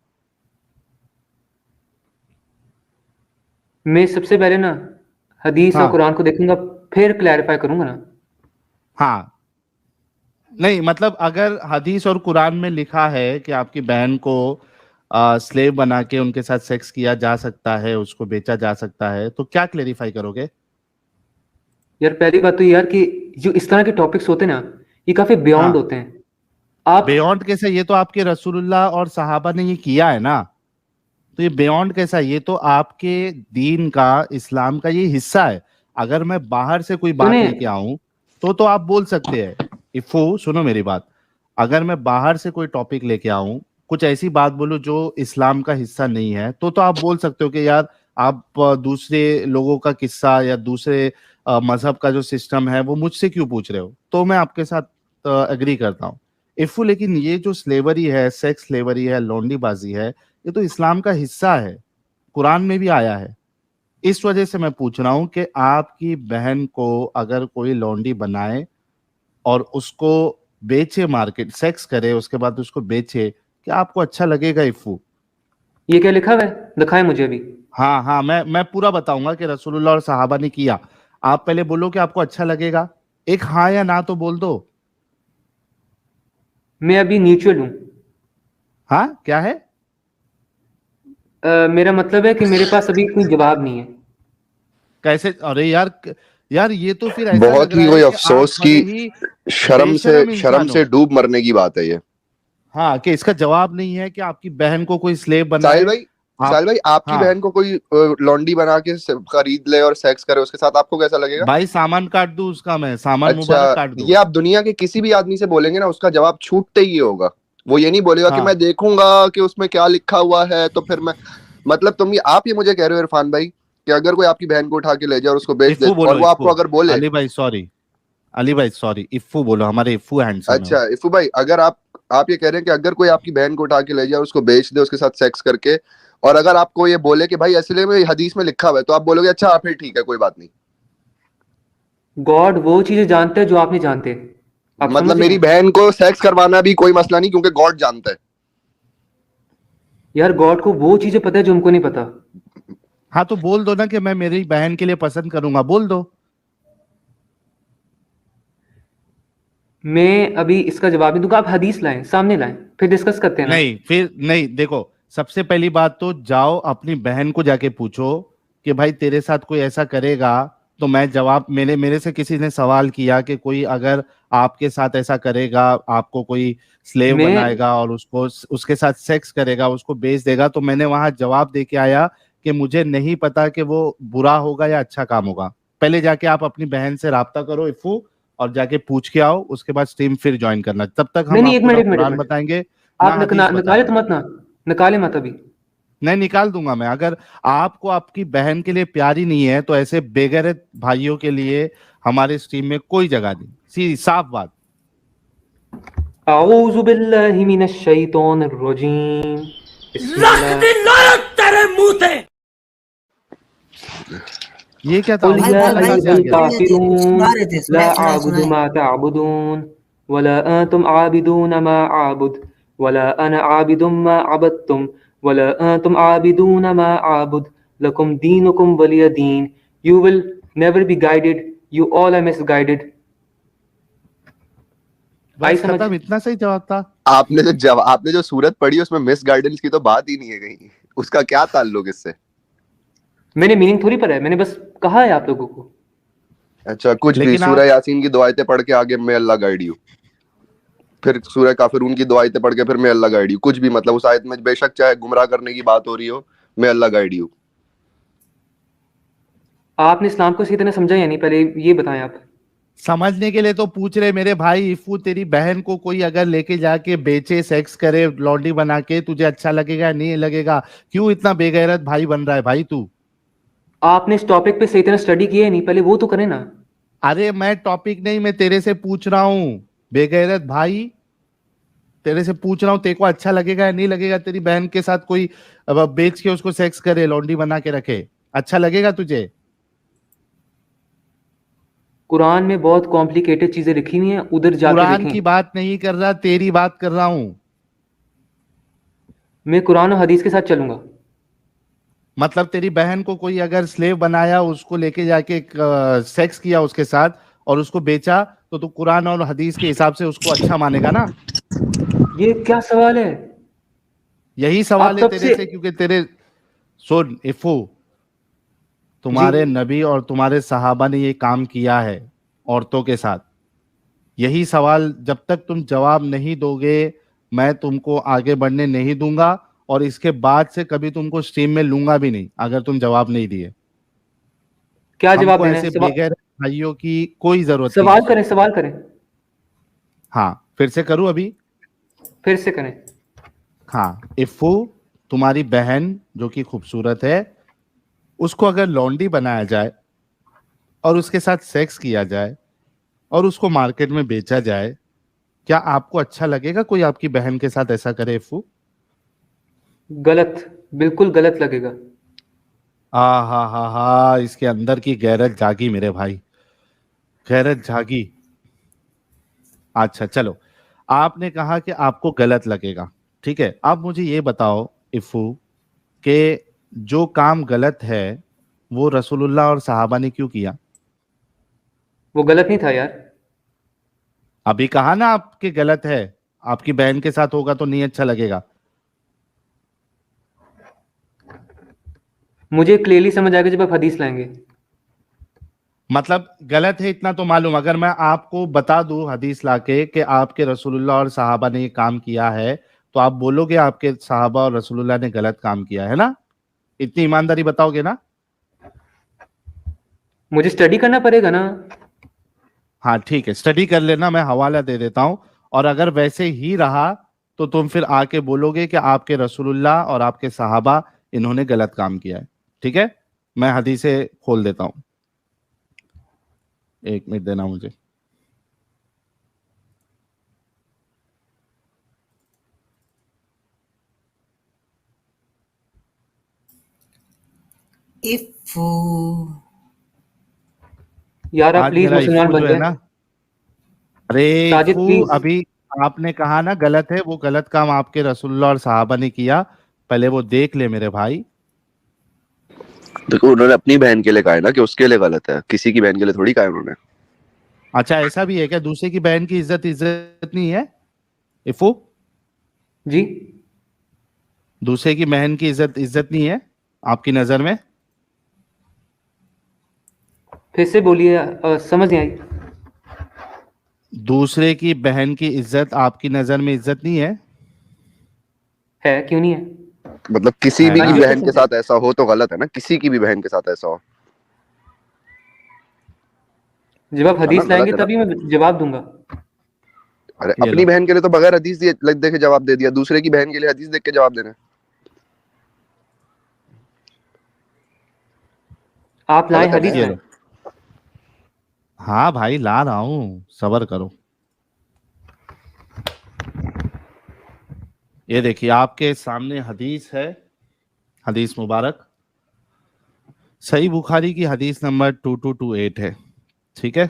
मैं सबसे पहले ना हदीस और हाँ कुरान को देखूंगा, फिर क्लैरिफाई करूंगा ना। हाँ, नहीं मतलब अगर हदीस और कुरान में लिखा है कि आपकी बहन को स्लेव बना के उनके साथ सेक्स किया जा सकता है, उसको बेचा जा सकता है, तो क्या क्लेरिफाई करोगे? यार पहली बात तो ये यार कि जो इस तरह के टॉपिक्स होते हैं ना, ये काफी बियॉन्ड हाँ, होते हैं। आप, बियॉन्ड कैसे? ये तो आपके रसूलुल्लाह और सहाबा ने ये किया है ना, तो ये बियॉन्ड कैसा? ये तो आपके दीन का, इस्लाम का ये हिस्सा है। अगर मैं बाहर से कोई बात सुने, लेके आऊं तो आप बोल सकते हैं। इफो सुनो मेरी बात, अगर मैं बाहर से कोई टॉपिक लेके आऊं, कुछ ऐसी बात बोलूं जो इस्लाम का हिस्सा नहीं है, तो आप बोल सकते हो कि यार आप दूसरे लोगों का किस्सा या दूसरे मजहब का जो सिस्टम है वो मुझसे क्यों पूछ रहे हो, तो मैं आपके साथ एग्री करता हूँ इफू। लेकिन ये जो स्लेवरी है, सेक्स स्लेवरी है, लौंडीबाजी है, ये तो इस्लाम का हिस्सा है, कुरान में भी आया है। इस वजह से मैं पूछ रहा हूँ कि आपकी बहन को अगर कोई लौंडी बनाए और उसको बेचे, मार्केट सेक्स करे, उसके बाद उसको बेचे, क्या आपको अच्छा लगेगा इफू? ये क्या लिखा हुआ है, दिखाए मुझे अभी। हाँ हाँ, मैं पूरा बताऊंगा कि रसूलुल्लाह और सहाबा ने किया। आप पहले बोलो कि आपको अच्छा लगेगा, एक हाँ या ना तो बोल दो। मैं अभी न्यूट्रल हूँ। हाँ क्या है? मेरा मतलब है कि मेरे पास अभी कोई जवाब नहीं है। कैसे? अरे यार, यार ये तो फिर ऐसा बहुत लग ही रहा कोई है कि आप अफसोस की बड़े ही बेशरम शर्म इंसान से हो। डूब मरने की बात है ये। हाँ, कि इसका जवाब नहीं है कि आपकी बहन को कोई स्लेव साहिल बनाए। भाई, आप, आपकी हाँ बहन को कोई लॉन्डी बना के खरीद ले और सेक्स करे उसके साथ, आपको कैसा लगेगा? भाई, सामान काट दूं उसका, मैं सामान अच्छा, मुबारक काट दूं? ये आप दुनिया के किसी भी आदमी से बोलेंगे ना, उसका जवाब छूटते ही ये होगा। वो ये नहीं बोलेगा कि हाँ मैं देखूंगा कि उसमें क्या लिखा हुआ है तो फिर मैं, मतलब आप ये मुझे कह रहे हो इरफान भाई कि अगर कोई आपकी बहन को उठा के ले जाए और उसको बेच दे इफ्फू और बोलो, वो आपको इफ्फू। अगर बोले, अली भाई सॉरी, अली भाई सॉरी, इफ्फू बोलो, हमारे इफ्फू हैंडसम है वो। अच्छा इफू भाई, अगर आप ये कह रहे हैं कि अगर कोई आपकी बहन को उठा के ले जाए और उसको बेच दे उसके साथ सेक्स करके, और अगर आपको ये बोले कि भाई असली में हदीस में लिखा हुआ है, तो आप बोलोगे अच्छा फिर ठीक है, कोई बात नहीं। गॉड वो चीजें जानते हैं जो आप नहीं जानते। आप मतलब समझ रहे मेरी हैं? बहन को सेक्स करवाना भी कोई मसला नहीं, क्योंकि गॉड जानता है। यार गॉड को वो चीजें पता है जो हमको नहीं पता। हाँ तो बोल दो ना कि मैं मेरी बहन के लिए पसंद करूंगा, बोल दो। मैं अभी इसका जवाब नहीं दूंगा, आप हदीस लाएं, सामने लाएं, फिर डिस्कस करते हैं ना। नहीं, फिर नहीं, देखो, सबसे पहली बात तो जाओ अपनी बहन को जाके पूछो कि भाई तेरे साथ कोई ऐसा करेगा तो मैं जवाब, मेरे से किसी ने सवाल किया कि कोई अगर आपके साथ ऐसा करेगा, आपको कोई स्लेव मैं बनाएगा और उसको उसके साथ सेक्स करेगा, उसको बेच देगा, तो मैंने वहां जवाब दे के आया कि मुझे नहीं पता कि वो बुरा होगा या अच्छा काम होगा। पहले जाके आप अपनी बहन से राब्ता करो इफू, और जाके पूछ के आओ, उसके बाद स्ट्रीम फिर ज्वाइन करना। तब तक नहीं हम नहीं, एक आपको मिनट ना एक मिनट एक कुरान मिनट। बताएंगे ना आप हदीस निकाले तो बताएंगे। मत ना, निकाले मत अभी। नहीं, निकाल दूंगा मैं। अगर आपको आपकी बहन के लिए प्यारी नहीं है तो ऐसे बेगैरत भाइयों के लिए हमारे स्ट्रीम में कोई जगह नहीं, सीधी साफ बात। अऊज़ु बिल्लाहि मिनश शैतानिर रजीम। बिस्मिल्लाह। ये क्या था? कुल अऊज़ु या बिल्लाह कहाँ से आ अय्युहल गया? काफिरून सुना रहे थे, ला सुनाए अअबुदु सुनाए। मा तअबुदून वला अंतुम आबिदून मा अअबुद वला अना आबिदुम मा अबदतुम वला अंतुम आबिदून मा अअबुद लकुम दीनुकुम वलिय दीन। You will never be guided. You all are misguided. आई बस समझ? खत्म, इतना सही जवाब था। आपने जो सूरत पढ़ी उसमें मिस गाइडेंस की तो बात ही नहीं है कहीं, उसका क्या ताल्लुक इससे? मैंने मीनिंग थोड़ी पढ़ा है, मैंने बस कहा है आप लोगों को। अच्छा, कुछ भी लेकिन सूरह आप, यासीन की दुआएं पढ़ के आगे मैं अल्लाह गाइड यू, फिर सूरह काफिरून की दुआएं पढ़ के फिर मैं अल्लाह गाइड यू, कुछ भी, मतलब उस आयत में बेशक चाहे गुमराह करने की बात हो रही हो, मैं अल्लाह गाइड यू। आपने इस्लाम को सही तरह समझा या नहीं, पहले ये बताएं आप। समझने के लिए तो पूछ रहे मेरे भाई इफू, तेरी बहन को कोई अगर लेके जाके बेचे, सेक्स करे, लॉन्डी बना के, तुझे अच्छा लगेगा नहीं लगेगा? क्यों इतना बेगैरत भाई बन रहा है भाई तू? आपने इस टॉपिक पे सही तरह स्टडी किया है नहीं, पहले वो तो करें ना। अरे मैं टॉपिक नहीं, मैं तेरे से पूछ रहा हूँ बेगैरत भाई, तेरे से पूछ रहा हूँ, तेरे को अच्छा लगेगा या नहीं लगेगा तेरी बहन के साथ कोई अब बेच के उसको सेक्स करे, लॉन्डी बना के रखे? अच्छा लगेगा तुझे? कुरान में बहुत कॉम्प्लिकेटेड चीजें लिखी हुई हैं, उधर जाके कुरान की देखें। बात नहीं कर रहा, तेरी बात कर रहा हूँ। मैं कुरान और हदीस के साथ चलूंगा। मतलब तेरी बहन को कोई अगर स्लेव बनाया, उसको लेके जाके सेक्स किया उसके साथ और उसको बेचा, तो तू कुरान और हदीस के हिसाब से उसको अच्छा मानेगा ना? ये क्या सवाल है? यही आप सवाल है तब तेरे से से, क्योंकि तेरे, सुन इफू, जी तुम्हारे नबी और तुम्हारे सहाबा ने ये काम किया है औरतों के साथ। यही सवाल जब तक तुम जवाब नहीं दोगे, मैं तुमको आगे बढ़ने नहीं दूंगा, और इसके बाद से कभी तुमको स्ट्रीम में लूंगा भी नहीं अगर तुम जवाब नहीं दिए। क्या जवाब हमको देना है? ऐसे बेगैर भाइयों की कोई जरूरत नहीं सवाल है। करें, सवाल करें, हाँ, फिर से करूं अभी? फिर से करें। हाँ, इफू, तुम्हारी बहन जो कि खूबसूरत है, उसको अगर लॉन्डी बनाया जाए और उसके साथ सेक्स किया जाए और उसको मार्केट में बेचा जाए, क्या आपको अच्छा लगेगा कोई आपकी बहन के साथ ऐसा करे इफू? गलत, बिल्कुल गलत लगेगा। हा, इसके अंदर की गैरत जागी मेरे भाई, गैरत जागी। अच्छा चलो, आपने कहा कि आपको गलत लगेगा, ठीक है। अब मुझे ये बताओ इफू कि जो काम गलत है वो रसूलुल्लाह और सहाबा ने क्यों किया? वो गलत नहीं था यार। अभी कहा ना आपके गलत है, आपकी बहन के साथ होगा तो नहीं अच्छा लगेगा। मुझे क्लियरली समझ आएगा जब आप हदीस लाएंगे। मतलब गलत है इतना तो मालूम, अगर मैं आपको बता दूं हदीस लाके कि आपके रसूलुल्लाह और सहाबा ने ये काम किया है, तो आप बोलोगे आपके सहाबा और रसूलुल्लाह ने गलत काम किया है ना? इतनी ईमानदारी बताओगे ना? मुझे स्टडी करना पड़ेगा ना। हाँ ठीक है, स्टडी कर लेना, मैं हवाला दे देता हूं। और अगर वैसे ही रहा तो तुम फिर आके बोलोगे कि आपके रसूलुल्लाह और आपके सहाबा इन्होंने गलत काम किया है। ठीक है, मैं हदीसें खोल देता हूं, एक मिनट देना मुझे। इफू यार आप आज प्लीज मेरा मुसलमान इफू बन जो है जाए। ना, अरे साजिद इफू, प्लीज। अभी आपने कहा ना गलत है, वो गलत काम आपके रसूलुल्लाह और सहाबा ने किया, पहले वो देख ले मेरे भाई। देखो उन्होंने अपनी बहन के लिए कहा है ना कि उसके लिए गलत है, किसी की बहन के लिए थोड़ी कहा है उन्होंने। अच्छा ऐसा भी है क्या, दूसरे की बहन की इज्जत इज्जत नहीं है इफू? जी। दूसरे की बहन की इज्जत इज्जत नहीं है आपकी नजर में? फिर से बोलिए, समझ नहीं आई। दूसरे की बहन की इज्जत आपकी नजर में इज्जत नहीं है? है, क्यों नहीं है? मतलब किसी है भी की ना? बहन के 100%। साथ ऐसा हो तो गलत है ना, किसी की भी बहन के साथ ऐसा हो, जब आप है ना, हदीस लाएंगे गलत है ना। तभी मैं जवाब दूंगा। अरे ये अपनी लो, बहन के लिए तो बगैर हदीस दिए देखे जवाब दे दिया, दूसरे की बहन के लिए हदीस देख के जवाब देना है। आप लाएं, गलत है ना हदीस ये यार। लाएं। लो। हाँ भाई ला रहा हूं, सबर करो। ये देखिए आपके सामने हदीस है, हदीस मुबारक सही बुखारी की हदीस नंबर 2228 है। ठीक है,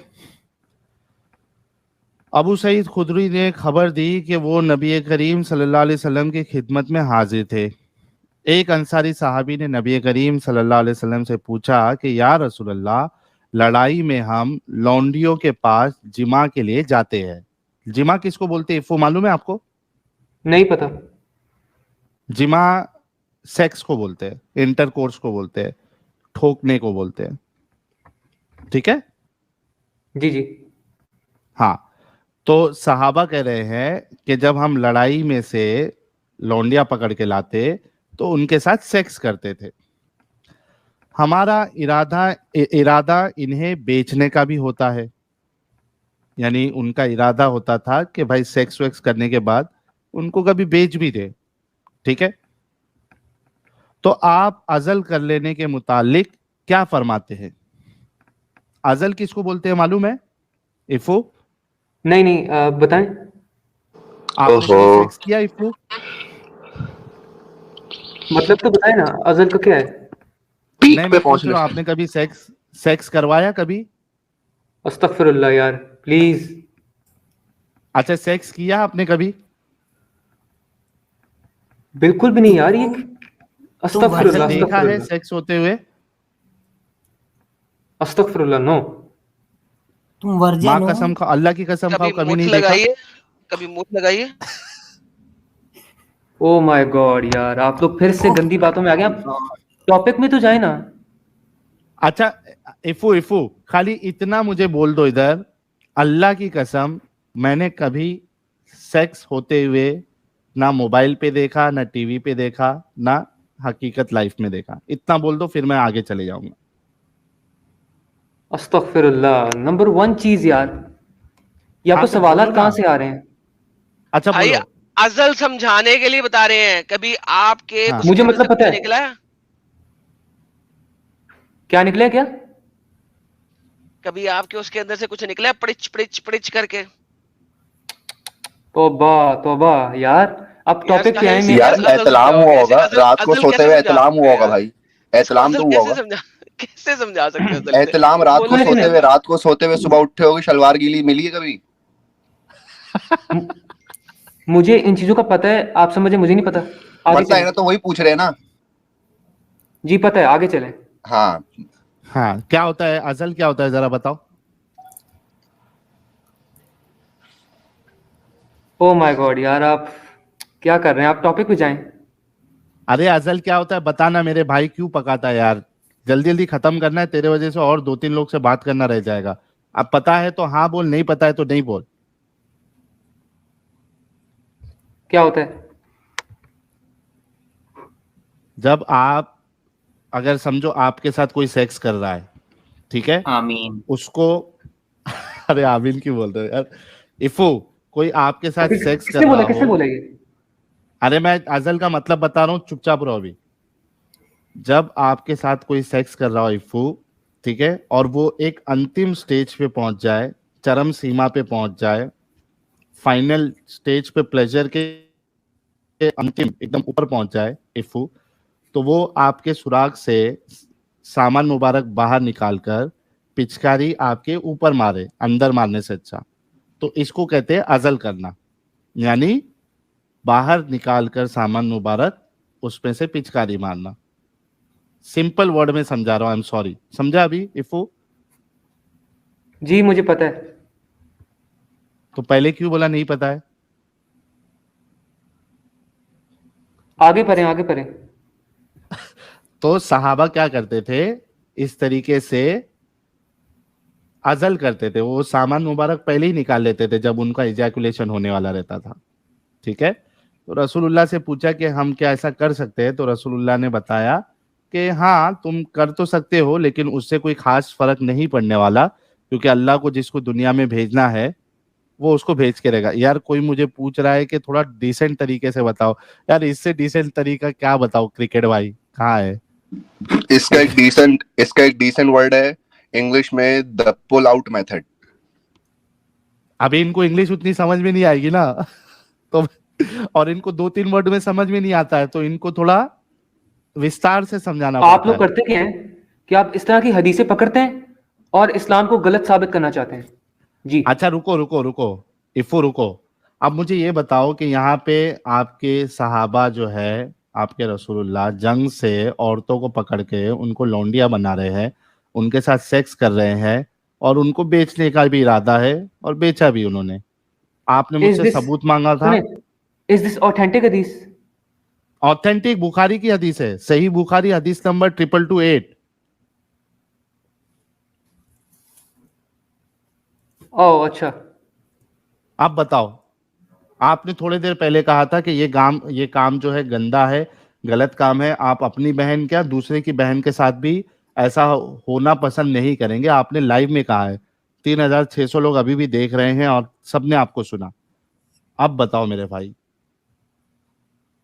अबू सईद खुदरी ने खबर दी कि वो नबी करीम सल्लल्लाहु अलैहि वसल्लम की खिदमत में हाजिर थे। एक अंसारी साहबी ने नबी करीम सल्लल्लाहु अलैहि वसल्लम से पूछा कि या रसूल अल्लाह, लड़ाई में हम लौंडियों के पास जिमा के लिए जाते हैं। जिमा किसको बोलते हैं, वो मालूम है आपको? नहीं पता। जिमा सेक्स को बोलते हैं, इंटरकोर्स को बोलते हैं, ठोकने को बोलते हैं। ठीक है, जी जी। हाँ। तो सहाबा कह रहे हैं कि जब हम लड़ाई में से लौंडिया पकड़ के लाते तो उनके साथ सेक्स करते थे। हमारा इरादा इन्हें बेचने का भी होता है, यानी उनका इरादा होता था कि भाई सेक्स वेक्स करने के बाद उनको कभी बेच भी दे। ठीक है, तो आप अजल कर लेने के मुतालिक क्या फरमाते हैं? अजल किसको बोलते हैं मालूम है इफो? नहीं नहीं, बताएं। आपने ओहो, कभी सेक्स किया इफो? मतलब तो बताएं ना, अजल का क्या है? पीक नहीं, पे मैं पूछ पहुंचने रहा हूँ से। आपने कभी सेक्स सेक्स करवाया कभी? अस्तगफिरुल्लाह यार, प्लीज। अच्छा सेक्स किया आपने कभी? बिल्कुल भी नहीं यार, ये इफू तुम अच्छा अस्तगफिरुल्लाह, वर्जिन हो, देखा है अस्तगफिरुल्लाह, सेक्स होते हुए? अस्तगफिरुल्लाह, नो। तुम माँ वर्जिन हो। कसम खाओ, अल्लाह की कसम खाओ, कभी कभी मुठ नहीं देखा? लगाइए, कभी मुठ लगाइए। ओ माय गॉड यार, आप लोग फिर से ओह गंदी बातों में आ गए। माय आप गॉड। टॉपिक में तो जाए ना। अच्छा इफू इफू, खाली इतना मुझे बोल दो इधर, अल्लाह की कसम मैंने कभी सेक्स होते हुए ना मोबाइल पे देखा, ना टीवी पे देखा, ना हकीकत लाइफ में देखा। इतना बोल दो फिर मैं आगे चले जाऊंगा। अस्तगफिरुल्लाह, नंबर वन चीज यार, ये हाँ आपको तो बोलो सवालात ना। कहाँ से आ रहे हैं? अच्छा भाई बोलो। अजल समझाने के लिए बता रहे हैं, कभी आपके हाँ मुझे उसके में से मतलब पता कुछ है। निकला है? क्या निकला, क्या? कभी आपके उसके अंदर से कुछ निकला पड़िच पड़िच पड़िच करके? तौबा तौबा यार, अब यार टॉपिक पे आए। कैसे मैं यार अज़ल एतलाम समझाओ, हुआ कैसे होगा अज़ल रात को अज़ल सोते कैसे हुए, समझा एतलाम सकते हुआ हैं होगा यार? भाई, इसको एतलाम अज़ल तो हुआ कैसे होगा। समझा कैसे समझा सकते हो अज़ल को? एहतलाम रात को बोलो सुने सोते सुने, हुए, रात को सोते हुए सुबह उठे होगे, शलवार गीली मिली है कभी? मु- मुझे इन चीजों का पता है, आप समझे, मुझे नहीं पता। आगे पता है ना, चलें। तो वही पूछ रहे हैं ना। जी पता है, आगे चलें। हाँ, हाँ, क्या होता है अजल, क्या होता है जरा बताओ। ओ माय गॉड यार, आप क्या कर रहे हैं? आप टॉपिक पे जाएं। अरे अजल क्या होता है बताना मेरे भाई, क्यों पकाता है यार। जल्दी जल्दी खत्म करना है, तेरे वजह से और 2-3 लोग से बात करना रह जाएगा। अब पता है तो हाँ बोल, नहीं पता है तो नहीं बोल। क्या होता है? जब आप, अगर समझो आपके साथ कोई सेक्स कर रहा है, ठीक है, आमीन। उसको अरे आमीन क्यों बोल रहे हो यार। इफू, कोई आपके साथ सेक्स कर किसने रहा बोला, हो। किसने बोला ये? अरे मैं अजल का मतलब बता रहा हूँ, चुपचाप रहो अभी। जब आपके साथ कोई सेक्स कर रहा हो इफू, ठीक है, और वो एक अंतिम स्टेज पे पहुंच जाए, चरम सीमा पे पहुंच जाए, फाइनल स्टेज पे प्लेजर के अंतिम एकदम ऊपर पहुंच जाए इफू, तो वो आपके सुराग से सामान मुबारक बाहर निकालकर पिचकारी आपके ऊपर मारे, अंदर मारने से अच्छा। तो इसको कहते हैं अजल करना, यानी बाहर निकालकर सामान मुबारक उसमें से पिचकारी मारना। सिंपल वर्ड में समझा रहा हूं, आई एम सॉरी। समझा अभी इफू? जी मुझे पता है। तो पहले क्यों बोला नहीं पता है? आगे पढ़ें, आगे पढ़ें। तो सहाबा क्या करते थे, इस तरीके से अजल करते थे। वो सामान मुबारक पहले ही निकाल लेते थे जब उनका इजैकुलेशन होने वाला रहता था, ठीक है। तो रसूलुल्लाह से पूछा कि हम क्या ऐसा कर सकते हैं, तो रसूलुल्लाह ने बताया कि हाँ तुम कर तो सकते हो, लेकिन उससे कोई खास फर्क नहीं पड़ने वाला, क्योंकि अल्लाह को जिसको दुनिया में भेजना है वो उसको भेज के रहेगा। यार कोई मुझे पूछ रहा है कि थोड़ा डिसेंट तरीके से बताओ। यार इससे डिसेंट तरीका क्या बताओ, क्रिकेट भाई कहाँ है? इसका एक डिसेंट वर्ड है इंग्लिश में, द पुल आउट मेथड। अभी इनको इंग्लिश उतनी समझ में नहीं आएगी ना तो और इनको 2-3 वर्ड में समझ में नहीं आता है, तो इनको थोड़ा विस्तार से समझाना आप पड़ता लोग है। करते क्या हैं कि आप इस तरह की हदीसें पकड़ते हैं और इस्लाम को गलत साबित करना चाहते हैं। जी अच्छा रुको रुको रुको, इफो रुको। अब मुझे ये बताओ कि यहाँ पे आपके सहाबा जो है, आपके रसूलुल्लाह जंग से औरतों को पकड़ के उनको लौंडिया बना रहे हैं, उनके साथ सेक्स कर रहे हैं, और उनको बेचने का भी इरादा है, और बेचा भी उन्होंने। आपने इज मुझसे दिस, सबूत मांगा था। सुने, इज दिस ऑथेंटिक हदीस? ऑथेंटिक बुखारी की हदीस है, सही बुखारी हदीस नंबर 2228। ओह अच्छा। आप बताओ, आपने थोड़ी देर पहले कहा था कि ये काम जो है गंदा है, गलत काम है। आप अपनी बहन क्या दूसरे की बहन के साथ भी ऐसा होना पसंद नहीं करेंगे, आपने लाइव में कहा है। 3600 लोग अभी भी देख रहे हैं और सबने आपको सुना। अब बताओ मेरे भाई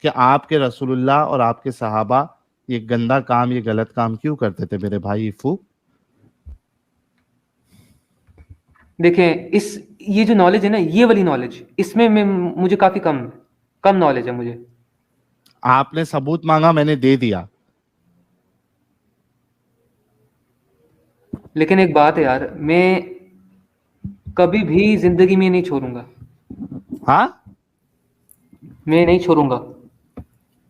कि आपके रसूलुल्लाह और आपके सहाबा ये गंदा काम, ये गलत काम क्यों करते थे मेरे भाई इफू? देखें, इस ये जो नॉलेज है ना, ये वाली नॉलेज, इसमें मुझे काफी कम कम नॉलेज है मुझे। आपने सबूत मांगा, मैंने दे दिया। लेकिन एक बात है यार, मैं कभी भी जिंदगी में नहीं छोड़ूंगा। हाँ, मैं नहीं छोड़ूंगा।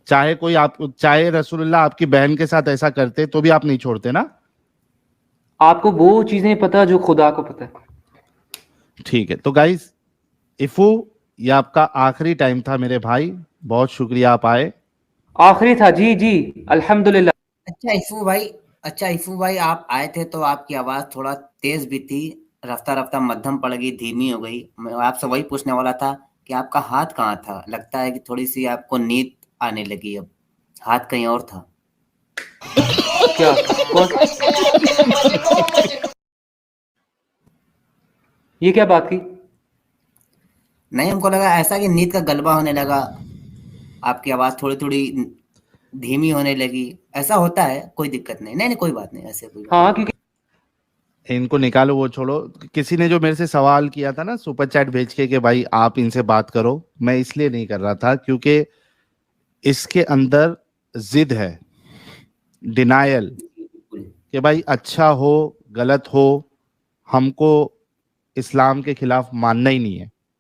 चाहे रसूलुल्लाह आपकी बहन के साथ ऐसा करते तो भी आप नहीं छोड़ते ना? आपको वो चीजें पता जो खुदा को पता है। ठीक है, तो गाइस, इफू, ये आपका आखिरी टाइम था मेरे भाई, बहुत शुक्रिया आप आए। आखिरी था, जी जी, अल्हम्दुलिल्लाह। अच्छा इफू भाई आप आए थे तो आपकी आवाज थोड़ा तेज भी थी, रफ्ता रफ्ता मध्यम पड़ गई, धीमी हो गई। मैं आपसे वही पूछने वाला था कि आपका हाथ कहाँ था। लगता है कि थोड़ी सी आपको नींद आने लगी, अब हाथ कहीं और था। क्या? कौन? ये क्या बात की? नहीं, हमको लगा ऐसा कि नींद का गलबा होने लगा, आपकी आवाज थोड़ी थोड़ी धीमी होने लगी। ऐसा होता है, कोई दिक्कत नहीं, नहीं नहीं कोई बात नहीं, ऐसे कोई बात हाँ, क्योंकि इनको निकालो, वो छोड़ो। किसी ने जो मेरे से सवाल किया था ना सुपर चैट भेज के कि भाई आप इनसे बात करो, मैं इसलिए नहीं कर रहा था क्योंकि इसके अंदर जिद है, डिनायल, कि भाई अच्छा हो गलत हो हमको इस्लाम के खिलाफ मानना ही नहीं है।